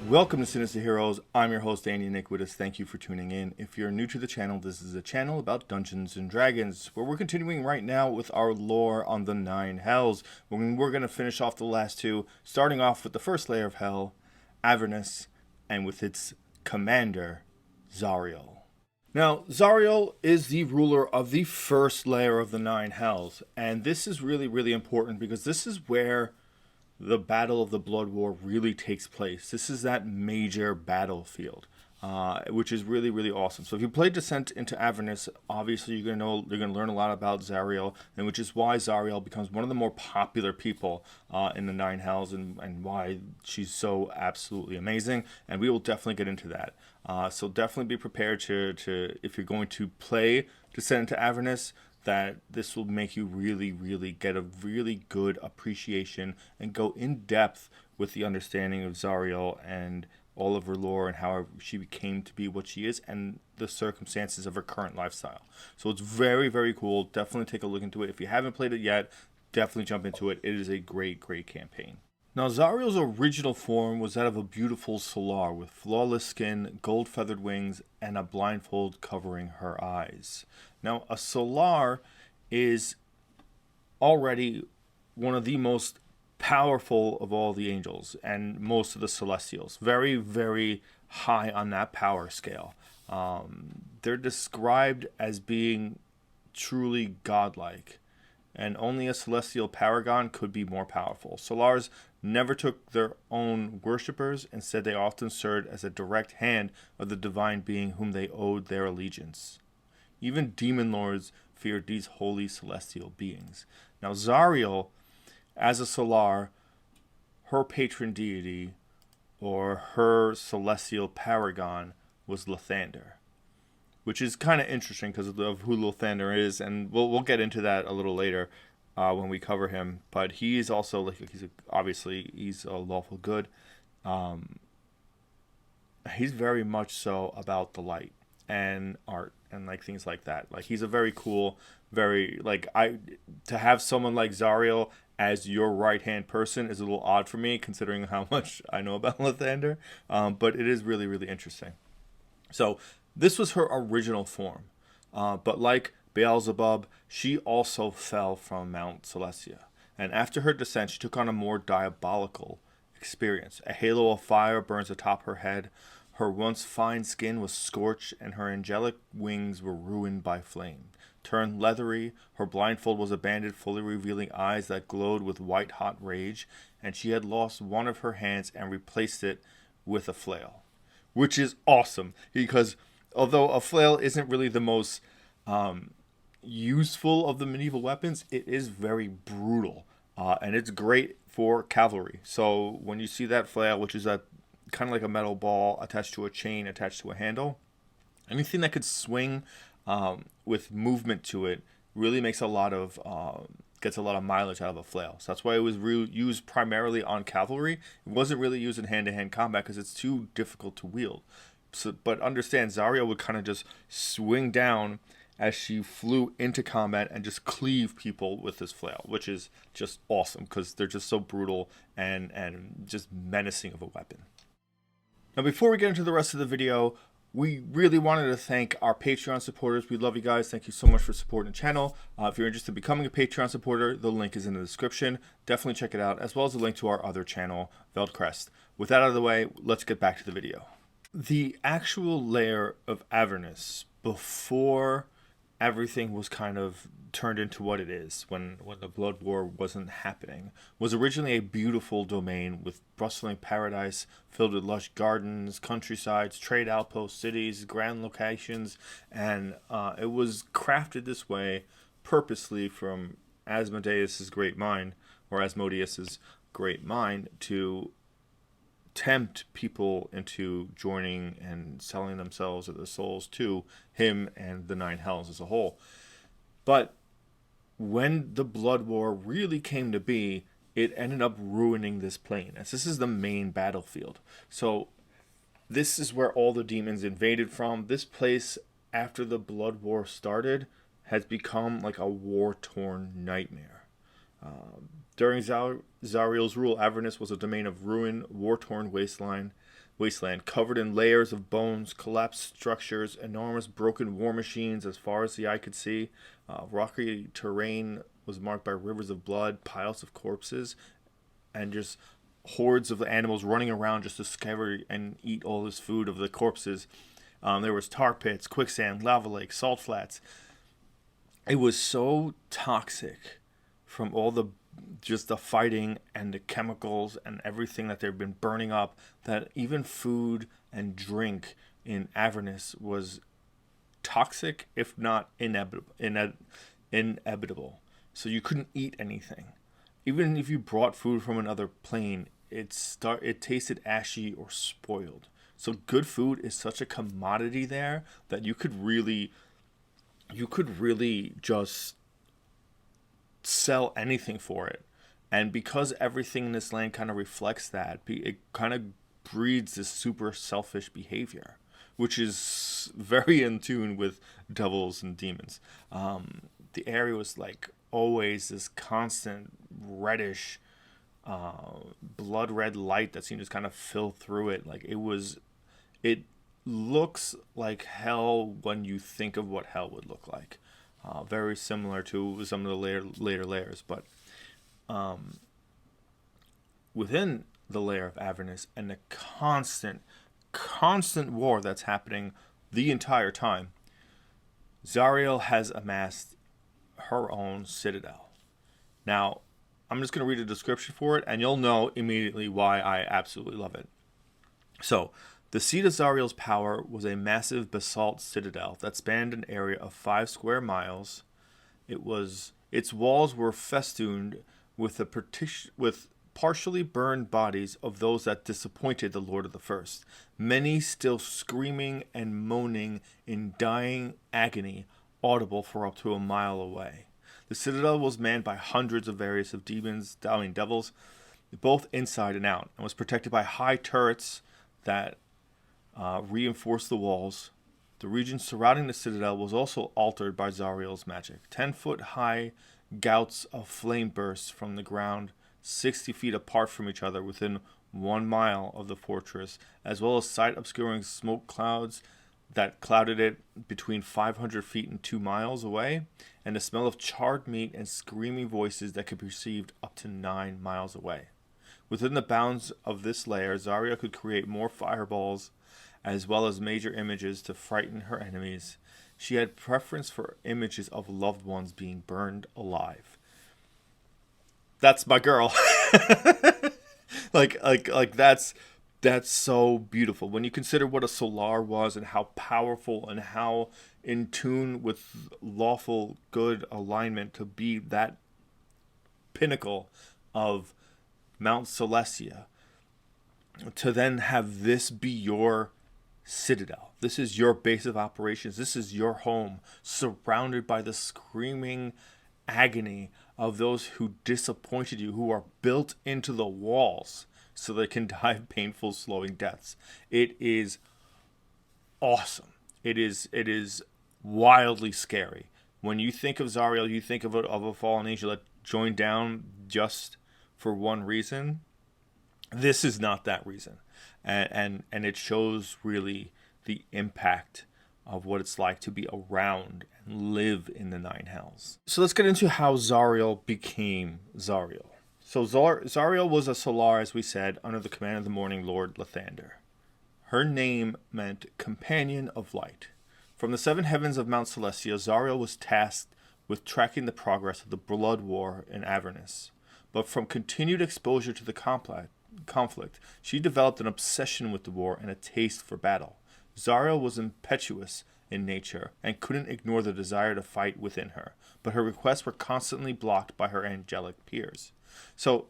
Welcome to Sinister Heroes. I'm your host, Andy Iniquitous. Thank you for tuning in. If you're new to the channel, this is a channel about Dungeons and Dragons, where we're continuing right now with our lore on the 9 Hells. We're going to finish off the last two, starting off with the first layer of Hell, Avernus, and with its commander, Zariel. Now, Zariel is the ruler of the first layer of the 9 Hells, and this is really, really important because this is where the Battle of the Blood War really takes place. This is that major battlefield, which is really, really awesome. So if you play Descent into Avernus, obviously you're gonna learn a lot about Zariel, and which is why Zariel becomes one of the more popular people in the 9 Hells, and why she's so absolutely amazing. And we will definitely get into that. So definitely be prepared to if you're going to play Descent into Avernus, that this will make you really, really get a really good appreciation and go in depth with the understanding of Zariel and all of her lore and how she became to be what she is and the circumstances of her current lifestyle. So it's very, very cool. Definitely take a look into it. If you haven't played it yet, definitely jump into it. It is a great, great campaign. Now, Zariel's original form was that of a beautiful Solar with flawless skin, gold feathered wings, and a blindfold covering her eyes. Now, a Solar is already one of the most powerful of all the angels and most of the Celestials. Very, very high on that power scale. They're described as being truly godlike, and only a celestial paragon could be more powerful. Solars never took their own worshippers. Instead, they often served as a direct hand of the divine being whom they owed their allegiance. Even demon lords feared these holy celestial beings. Now, Zariel, as a Solar, her patron deity, or her celestial paragon, was Lathander, which is kind of interesting because of who Lathander is, and we'll get into that a little later when we cover him. But he is also obviously he's a lawful good. He's very much so about the light and art and things like that. He's a very cool, very to have someone like Zariel as your right hand person is a little odd for me considering how much I know about Lathander. But it is really, really interesting. So this was her original form, but like Beelzebub, she also fell from Mount Celestia. And after her descent, she took on a more diabolical experience. A halo of fire burns atop her head. Her once fine skin was scorched, and her angelic wings were ruined by flame. Turned leathery, her blindfold was abandoned, fully revealing eyes that glowed with white-hot rage, and she had lost one of her hands and replaced it with a flail. Which is awesome, because although a flail isn't really the most useful of the medieval weapons, it is very brutal, and it's great for cavalry. So when you see that flail, which is kind of like a metal ball attached to a chain, attached to a handle, anything that could swing with movement to it really makes gets a lot of mileage out of a flail. So that's why it was used primarily on cavalry. It wasn't really used in hand-to-hand combat because it's too difficult to wield. But understand, Zariel would kind of just swing down as she flew into combat and just cleave people with this flail, which is just awesome because they're just so brutal and just menacing of a weapon. Now, before we get into the rest of the video, we really wanted to thank our Patreon supporters. We love you guys. Thank you so much for supporting the channel. If you're interested in becoming a Patreon supporter, the link is in the description. Definitely check it out, as well as a link to our other channel, Veldcrest. With that out of the way, let's get back to the video. The actual layer of Avernus, before everything was kind of turned into what it is when the Blood War wasn't happening, was originally a beautiful domain with bustling paradise filled with lush gardens, countrysides, trade outposts, cities, grand locations, and it was crafted this way purposely from Asmodeus's great mind, or Asmodeus's great mind, to tempt people into joining and selling themselves or their souls to him and the 9 Hells as a whole. But when the Blood War really came to be, it ended up ruining this plane, as this is the main battlefield. So this is where all the demons invaded from. This place, after the Blood War started, has become like a war-torn nightmare. During Zariel's rule, Avernus was a domain of ruin, war-torn wasteland. wasteland, covered in layers of bones, collapsed structures, enormous broken war machines as far as the eye could see. Rocky terrain was marked by rivers of blood, piles of corpses, and just hordes of animals running around just to scour and eat all this food of the corpses. There was tar pits, quicksand, lava lakes, salt flats. It was so toxic from all the fighting and the chemicals and everything that they've been burning up, that even food and drink in Avernus was toxic, if not inevitable. So you couldn't eat anything. Even if you brought food from another plane, it tasted ashy or spoiled. So good food is such a commodity there that you could really just sell anything for it. And because everything in this land kind of reflects that, it kind of breeds this super selfish behavior, which is very in tune with devils and demons. The area was like always this constant reddish, blood red light that seemed to just kind of fill through it. Like it looks like hell when you think of what hell would look like. Very similar to some of the later layers, but within the layer of Avernus and the constant war that's happening the entire time, Zariel has amassed her own citadel. Now, I'm just going to read a description for it, and you'll know immediately why I absolutely love it. So, the seat of Zariel's power was a massive basalt citadel that spanned an area of 5 square miles. Its walls were festooned with partially burned bodies of those that disappointed the Lord of the First, many still screaming and moaning in dying agony, audible for up to a mile away. The citadel was manned by hundreds of various devils, both inside and out, and was protected by high turrets that reinforced the walls. The region surrounding the citadel was also altered by Zariel's magic. 10-foot-high gouts of flame burst from the ground 60 feet apart from each other within 1 mile of the fortress, as well as sight-obscuring smoke clouds that clouded it between 500 feet and 2 miles away, and the smell of charred meat and screaming voices that could be perceived up to 9 miles away. Within the bounds of this layer, Zariel could create more fireballs as well as major images to frighten her enemies. She had preference for images of loved ones being burned alive. That's my girl. like that's so beautiful. When you consider what a Solar was and how powerful and how in tune with lawful good alignment to be that pinnacle of Mount Celestia, to then have this be your citadel. This is your base of operations. This is your home, surrounded by the screaming agony of those who disappointed you, who are built into the walls so they can die painful, slowing deaths. It is awesome. It is wildly scary. When you think of Zariel, you think of a fallen angel that joined down just for one reason. This is not that reason. And it shows really the impact of what it's like to be around and live in the Nine Hells. So let's get into how Zariel became Zariel. So Zariel was a Solar, as we said, under the command of the Morning Lord Lathander. Her name meant Companion of Light. From the 7 heavens of Mount Celestia, Zariel was tasked with tracking the progress of the blood war in Avernus. But from continued exposure to the conflict, she developed an obsession with the war and a taste for battle. Zariel was impetuous in nature and couldn't ignore the desire to fight within her, but her requests were constantly blocked by her angelic peers. So,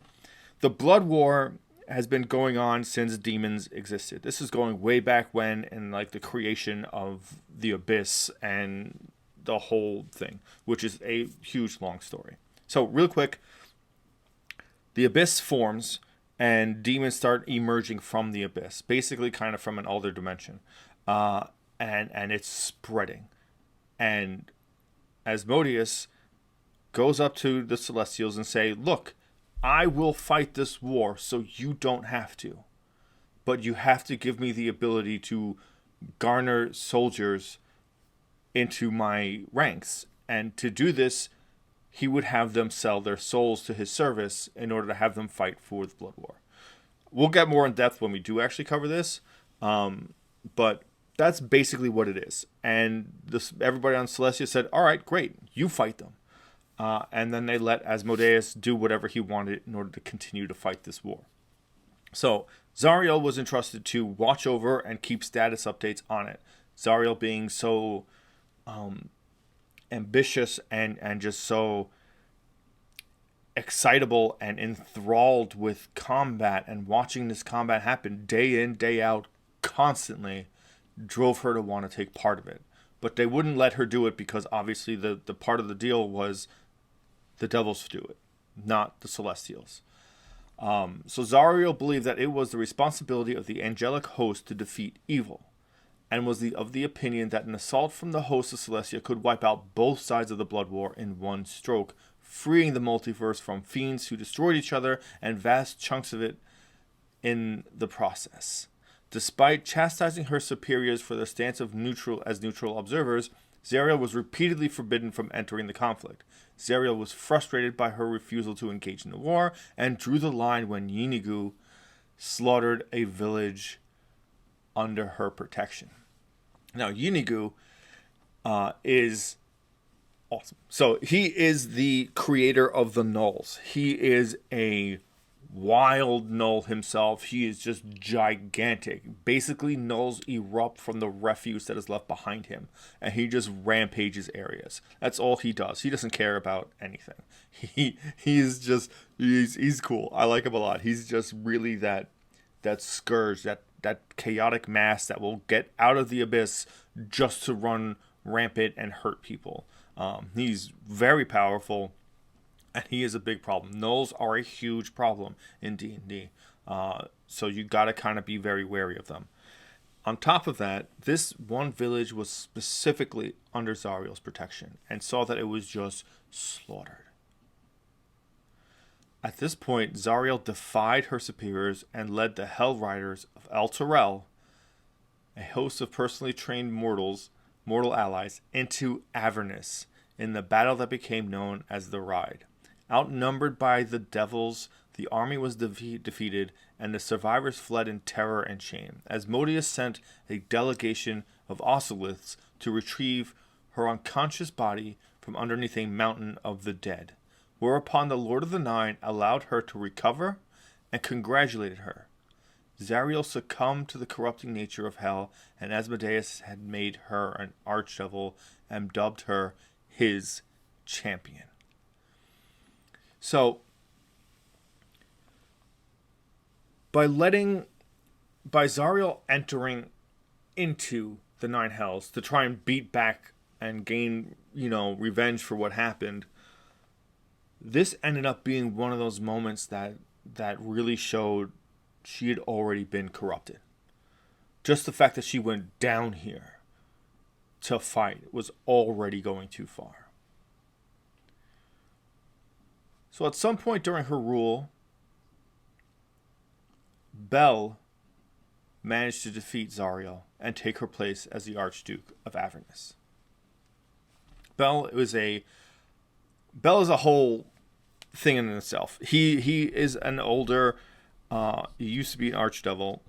the blood war has been going on since demons existed. This is going way back when, in like the creation of the abyss and the whole thing, which is a huge long story. So, real quick, the abyss forms and demons start emerging from the abyss, basically kind of from an older dimension. And it's spreading. And Asmodeus goes up to the Celestials and say, look, I will fight this war so you don't have to. but you have to give me the ability to garner soldiers into my ranks. And to do this, he would have them sell their souls to his service in order to have them fight for the Blood War. We'll get more in depth when we do actually cover this, but that's basically what it is. And everybody on Celestia said, all right, great, you fight them. And then they let Asmodeus do whatever he wanted in order to continue to fight this war. So Zariel was entrusted to watch over and keep status updates on it. Zariel being so ambitious and just so excitable and enthralled with combat and watching this combat happen day in, day out, constantly, drove her to want to take part of it. But they wouldn't let her do it because obviously the part of the deal was the devils do it, not the Celestials. So Zariel believed that it was the responsibility of the angelic host to defeat evil, and was of the opinion that an assault from the host of Celestia could wipe out both sides of the Blood War in one stroke, freeing the multiverse from fiends who destroyed each other and vast chunks of it in the process. Despite chastising her superiors for their stance of neutral observers, Zariel was repeatedly forbidden from entering the conflict. Zariel was frustrated by her refusal to engage in the war and drew the line when Yinigu slaughtered a village under her protection. Now, Yinigu is awesome. So he is the creator of the Nulls. He is a wild Null himself. He is just gigantic. Basically, Nulls erupt from the refuse that is left behind him, and he just rampages areas. That's all he does. He doesn't care about anything. He's cool. I like him a lot. He's just really that scourge, that chaotic mass that will get out of the abyss just to run rampant and hurt people. He's very powerful, and he is a big problem. Nulls are a huge problem in D&D, so you gotta kind of be very wary of them. On top of that, this one village was specifically under Zariel's protection, and saw that it was just slaughtered. At this point, Zariel defied her superiors and led the Hell Riders of El Terrell, a host of personally trained mortal allies, into Avernus in the battle that became known as the Ride. Outnumbered by the devils, the army was defeated, and the survivors fled in terror and shame. Asmodeus sent a delegation of Oceliths to retrieve her unconscious body from underneath a mountain of the dead, whereupon the Lord of the Nine allowed her to recover and congratulated her. Zariel succumbed to the corrupting nature of hell, and Asmodeus had made her an archdevil and dubbed her his champion. So, by Zariel entering into the Nine Hells to try and beat back and gain, revenge for what happened, this ended up being one of those moments that really showed she had already been corrupted. Just the fact that she went down here to fight was already going too far. So at some point during her rule, Bel managed to defeat Zariel and take her place as the Archduke of Avernus. Bel is a whole thing in itself. He is an older, he used to be an archdevil,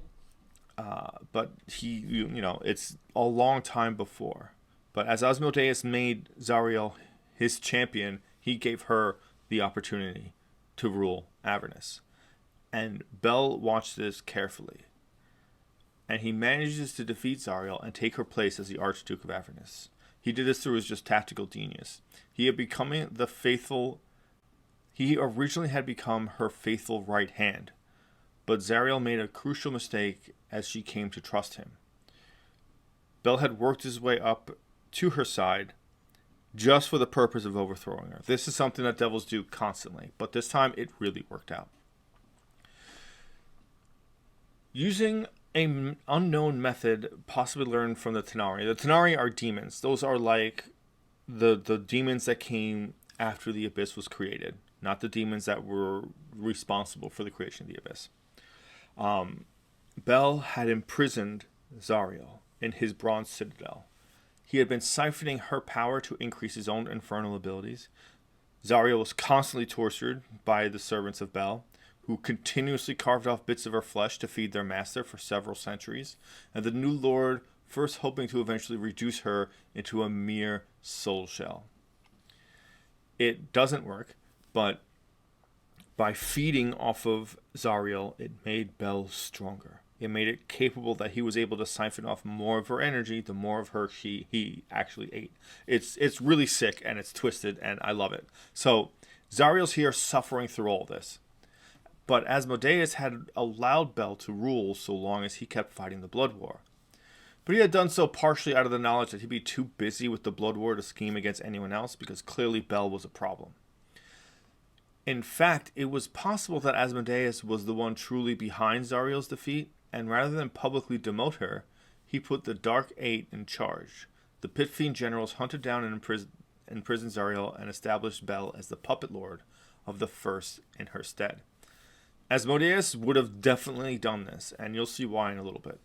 but it's a long time before. But as Asmodeus made Zariel his champion, he gave her the opportunity to rule Avernus. And Bel watched this carefully, and he manages to defeat Zariel and take her place as the Archduke of Avernus. He did this through his just tactical genius. He originally had become her faithful right hand, but Zariel made a crucial mistake as she came to trust him. Bel had worked his way up to her side just for the purpose of overthrowing her. This is something that devils do constantly, but this time it really worked out. Using an unknown method possibly learned from the Tenari. The Tenari are demons. Those are like the demons that came after the Abyss was created, not the demons that were responsible for the creation of the Abyss. Bel had imprisoned Zariel in his bronze citadel. He had been siphoning her power to increase his own infernal abilities. Zariel was constantly tortured by the servants of Bel, who continuously carved off bits of her flesh to feed their master for several centuries, and the new lord first hoping to eventually reduce her into a mere soul shell. It doesn't work, but by feeding off of Zariel, it made Bel stronger. It made it capable that he was able to siphon off more of her energy, the more of her he actually ate. It's really sick and it's twisted and I love it. So Zariel's here suffering through all this. But Asmodeus had allowed Bel to rule so long as he kept fighting the Blood War. But he had done so partially out of the knowledge that he'd be too busy with the Blood War to scheme against anyone else, because clearly Bel was a problem. In fact, it was possible that Asmodeus was the one truly behind Zariel's defeat, and rather than publicly demote her, he put the Dark Eight in charge. The Pit Fiend generals hunted down and imprisoned Zariel and established Bel as the puppet lord of the First in her stead. Asmodeus would have definitely done this, and you'll see why in a little bit.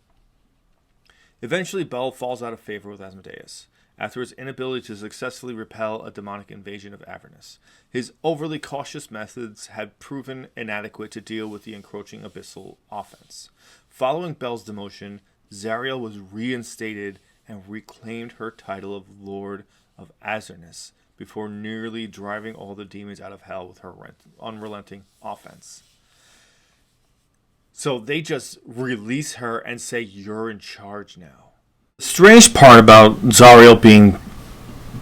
Eventually, Bel falls out of favor with Asmodeus after his inability to successfully repel a demonic invasion of Avernus. His overly cautious methods had proven inadequate to deal with the encroaching abyssal offense. Following Bel's demotion, Zariel was reinstated and reclaimed her title of Lord of Avernus before nearly driving all the demons out of hell with her unrelenting offense. So they just release her and say, you're in charge now. The strange part about Zariel being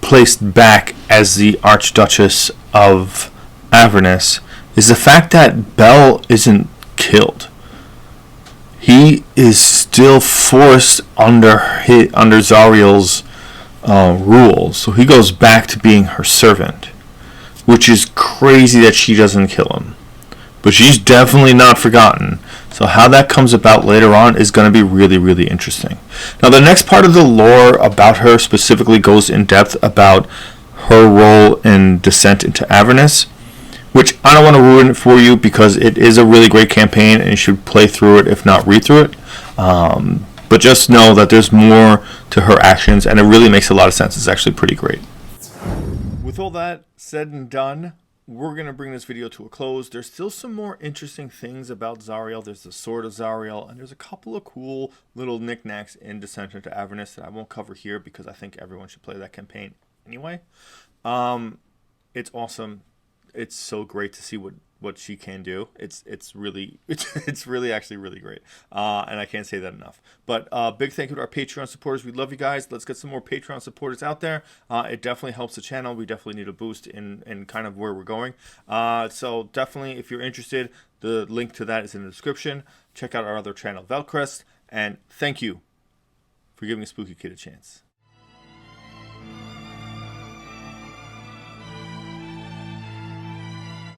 placed back as the Archduchess of Avernus is the fact that Bel isn't killed. He is still forced under Zariel's rule. So he goes back to being her servant, which is crazy that she doesn't kill him. But she's definitely not forgotten. So how that comes about later on is going to be really, really interesting. Now, the next part of the lore about her specifically goes in depth about her role in Descent into Avernus, which I don't want to ruin it for you because it is a really great campaign and you should play through it, if not read through it. But just know that there's more to her actions and it really makes a lot of sense. It's actually pretty great. With all that said and done, we're going to bring this video to a close. There's still some more interesting things about Zariel. There's the Sword of Zariel, and there's a couple of cool little knickknacks in Descent into Avernus that I won't cover here because I think everyone should play that campaign anyway. It's awesome. It's so great to see what she can do. It's really actually really great. And I can't say that enough. But big thank you to our Patreon supporters. We love you guys. Let's get some more Patreon supporters out there. It definitely helps the channel. We definitely need a boost in kind of where we're going. So definitely, if you're interested, the link to that is in the description. Check out our other channel, Velcrest. And thank you for giving a Spooky Kid a chance.